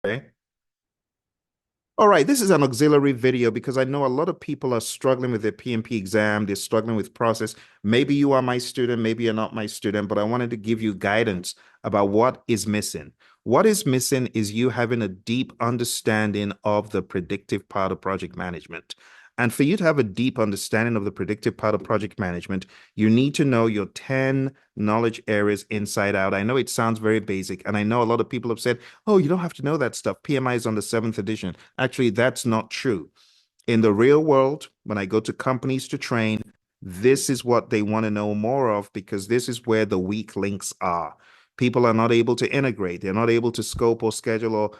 Okay. All right, this is an auxiliary video because I know a lot of people are struggling with their PMP exam. They're struggling with process. Maybe you are my student, maybe you're not my student, but I wanted to give you guidance about what is missing. What is missing is you having a deep understanding of the predictive part of project management. And for you to have a deep understanding of the predictive part of project management, you need to know your 10 knowledge areas inside out. I know it sounds very basic, and I know a lot of people have said, oh, you don't have to know that stuff. PMI is on the seventh edition. Actually, that's not true. In the real world, when I go to companies to train, this is what they want to know more of because this is where the weak links are. People are not able to integrate, they're not able to scope or schedule or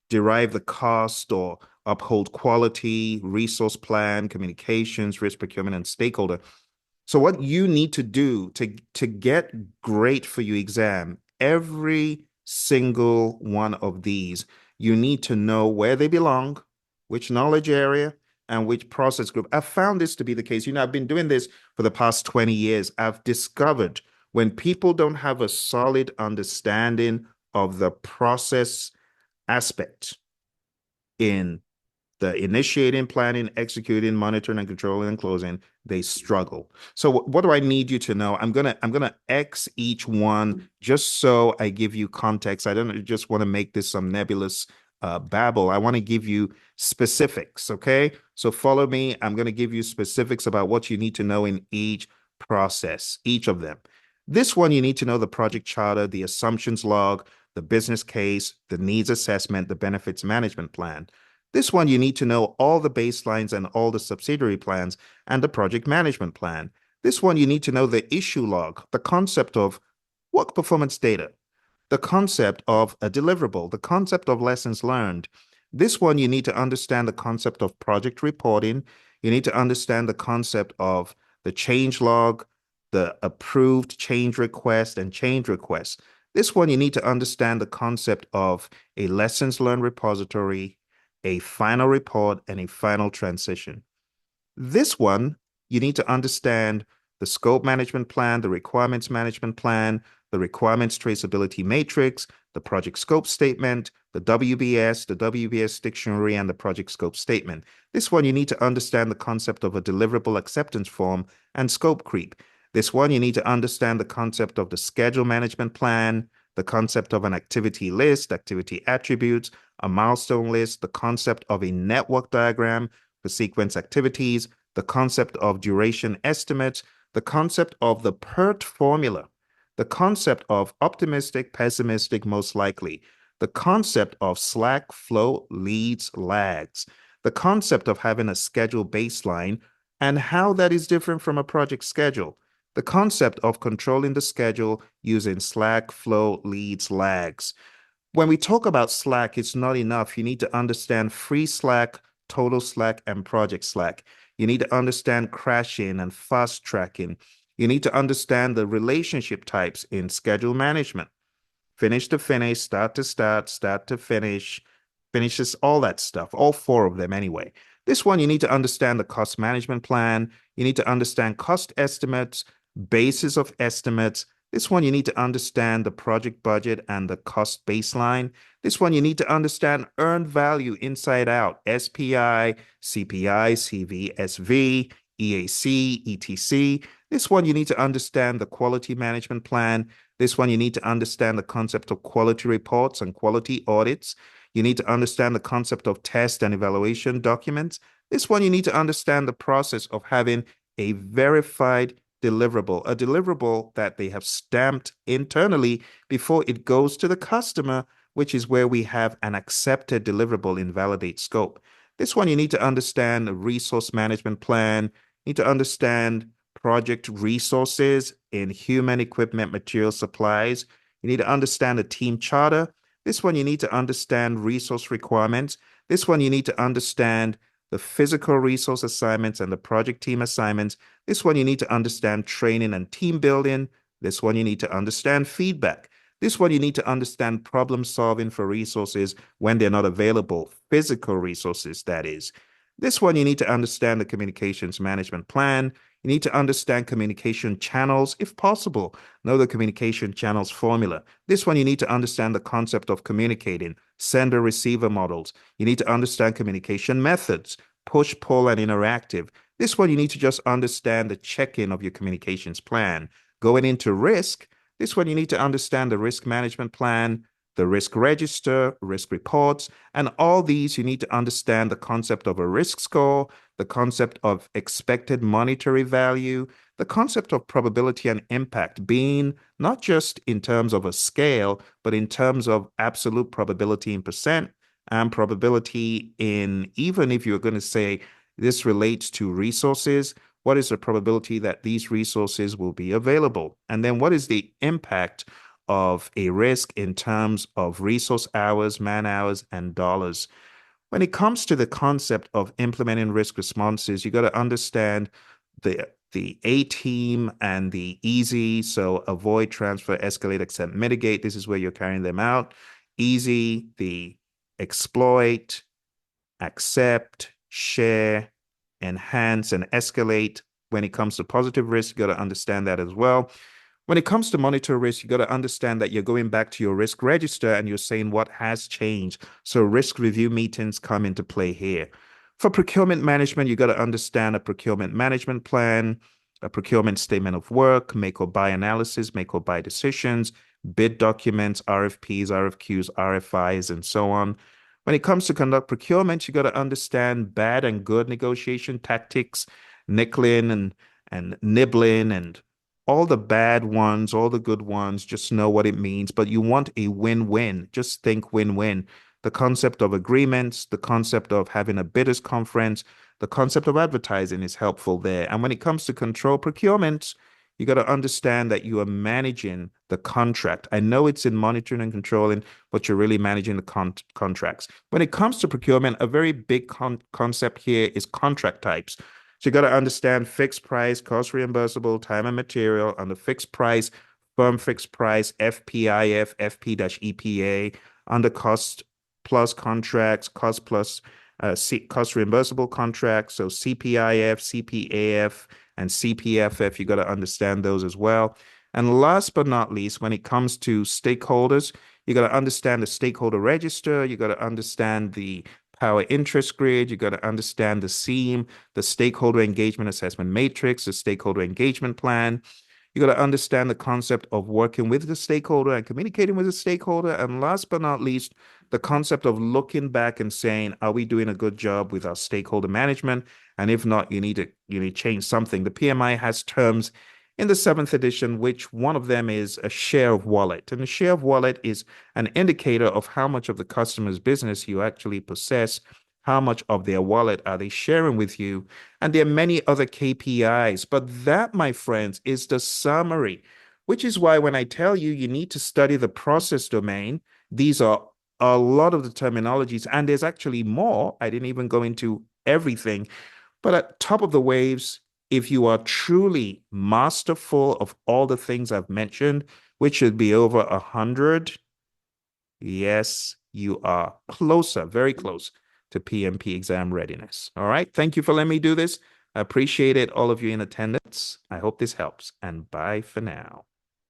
derive the cost or uphold quality, resource plan, communications, risk procurement, and stakeholder. So what you need to do to get great for your exam, every single one of these, you need to know where they belong, which knowledge area, and which process group. I've found this to be the case. I've been doing this for the past 20 years. I've discovered when people don't have a solid understanding of the process aspect in the initiating, planning, executing, monitoring, and controlling and closing, they struggle. So what do I need you to know? I'm gonna X each one just so I give you context. I don't just want to make this some nebulous babble. I want to give you specifics. Okay. So follow me. I'm going to give you specifics about what you need to know in each process, each of them. This one, you need to know the project charter, the assumptions log, the business case, the needs assessment, the benefits management plan. This one, you need to know all the baselines and all the subsidiary plans and the project management plan. This one, you need to know the issue log, the concept of work performance data, the concept of a deliverable, the concept of lessons learned. This one, you need to understand the concept of project reporting. You need to understand the concept of the change log, the approved change request, and change request. This one, you need to understand the concept of a lessons learned repository, a final report, and a final transition. This one, you need to understand the scope management plan, the requirements management plan, the requirements traceability matrix, the project scope statement, the WBS dictionary, and the project scope statement. This one, you need to understand the concept of a deliverable acceptance form and scope creep. This one, you need to understand the concept of the schedule management plan, the concept of an activity list, activity attributes, a milestone list, the concept of a network diagram for sequence activities, the concept of duration estimates, the concept of the PERT formula, the concept of optimistic, pessimistic, most likely, the concept of slack flow leads lags, the concept of having a schedule baseline and how that is different from a project schedule, the concept of controlling the schedule using slack flow leads lags. When we talk about Slack, it's not enough. You need to understand free Slack, total Slack, and project Slack. You need to understand crashing and fast tracking. You need to understand the relationship types in schedule management. Finish to finish, start to start, start to finish, finishes, all that stuff, all four of them anyway. This one, you need to understand the cost management plan. You need to understand cost estimates, basis of estimates. This one, you need to understand the project budget and the cost baseline. This one, you need to understand earned value inside out, SPI, CPI, CVSV, EAC, ETC. This one, you need to understand the quality management plan. This one, you need to understand the concept of quality reports and quality audits. You need to understand the concept of test and evaluation documents. This one, you need to understand the process of having a verified deliverable, a deliverable that they have stamped internally before it goes to the customer, which is where we have an accepted deliverable in validate scope. This one, you need to understand the resource management plan, you need to understand project resources in human equipment, material supplies. You need to understand the team charter. This one, you need to understand resource requirements. This one, you need to understand the physical resource assignments and the project team assignments. This one, you need to understand training and team building. This one, you need to understand feedback. This one, you need to understand problem solving for resources when they're not available, physical resources, that is. This one, you need to understand the communications management plan. You need to understand communication channels, if possible. Know the communication channels formula. This one, you need to understand the concept of communicating, sender receiver models. You need to understand communication methods, push, pull, and interactive. This one, you need to just understand the check-in of your communications plan. Going into risk, this one, you need to understand the risk management plan, the risk register, risk reports, and all these, you need to understand the concept of a risk score, the concept of expected monetary value, the concept of probability and impact being not just in terms of a scale, but in terms of absolute probability in percent and probability in, even if you're going to say this relates to resources, what is the probability that these resources will be available? And then what is the impact of a risk in terms of resource hours, man hours, and dollars? When it comes to the concept of implementing risk responses, you got to understand the A team and the easy. So avoid, transfer, escalate, accept, mitigate. This is where you're carrying them out. Easy, the exploit, accept, share, enhance, and escalate. When it comes to positive risk, you got to understand that as well. When it comes to monitor risk, you got to understand that you're going back to your risk register and you're saying what has changed. So risk review meetings come into play here. For procurement management, you got to understand a procurement management plan, a procurement statement of work, make or buy analysis, make or buy decisions, bid documents, RFPs, RFQs, RFIs, and so on. When it comes to conduct procurement, you got to understand bad and good negotiation tactics, nickeling and nibbling and all the bad ones, all the good ones, just know what it means. But you want a win-win. Just think win-win. The concept of agreements, the concept of having a bidders conference, the concept of advertising is helpful there. And when it comes to control procurement, you got to understand that you are managing the contract. I know it's in monitoring and controlling, but you're really managing the contracts. When it comes to procurement, a very big concept here is contract types. So you got to understand fixed price, cost reimbursable, time and material, on the fixed price, firm fixed price, FPIF, FP-EPA, under cost plus contracts, cost plus cost reimbursable contracts. So CPIF, CPAF, and CPFF, you got to understand those as well. And last but not least, when it comes to stakeholders, you got to understand the stakeholder register. You got to understand the power interest grid. You got to understand the SEAM, the stakeholder engagement assessment matrix, the stakeholder engagement plan. You got to understand the concept of working with the stakeholder and communicating with the stakeholder. And last but not least, the concept of looking back and saying, are we doing a good job with our stakeholder management? And if not, you need to change something. The PMI has terms in the seventh edition, which one of them is a share of wallet. And a share of wallet is an indicator of how much of the customer's business you actually possess, how much of their wallet are they sharing with you. And there are many other KPIs. But that, my friends, is the summary, which is why when I tell you you need to study the process domain, these are a lot of the terminologies, and there's actually more. I didn't even go into everything. But at top of the waves, if you are truly masterful of all the things I've mentioned, which should be over 100, yes, you are closer, very close to PMP exam readiness. All right. Thank you for letting me do this. I appreciate it, all of you in attendance. I hope this helps, and bye for now.